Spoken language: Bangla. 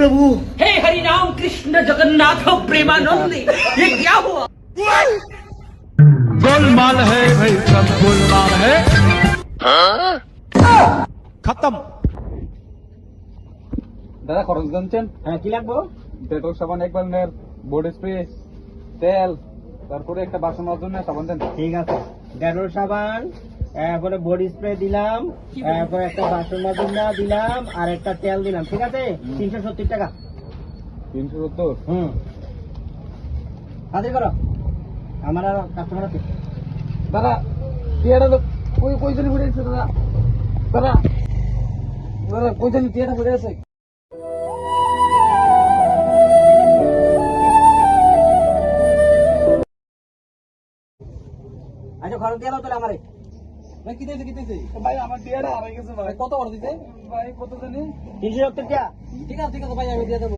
प्रभु, हे हरि राम कृष्ण जगन्नाथ प्रेमानंद, ये क्या हुआ? गोलमाल है भाई, सब गोलमाल है। खत्म। দাদা খরচ জানছেন? হ্যাঁ, কি লাগবো? ডেটল সাবান এক বান্ডেল, বডি স্প্রে, তেল, তারপরে একটা বাসন মাজার জন্য সাবান দেন। ঠিক আছে, ডেটল সাবান, এরপরে বডি স্প্রে দিলাম, এরপরে একটা বাসন মাজনা দিলাম, আর একটা তেল দিলাম। ঠিক আছে, 370 টাকা। 370। হাজির করো, আমার আর কাস্টমার আছে। দাদা টিয়াটা তো কই জানি পড়ে আছে দাদা। দাদা দাদা কই জানি টিয়াটা পড়ে আছে। আচ্ছা, খরচ দিয়ে দাও তাহলে আমারে। ভাই কিতেছে ভাই, আমার টিয়াটা হারাই গেছে ভাই। কত বড় দিতে ভাই? কত জানি 370 টাকা। ঠিক আছে ভাই, আমি দিয়ে দেবো।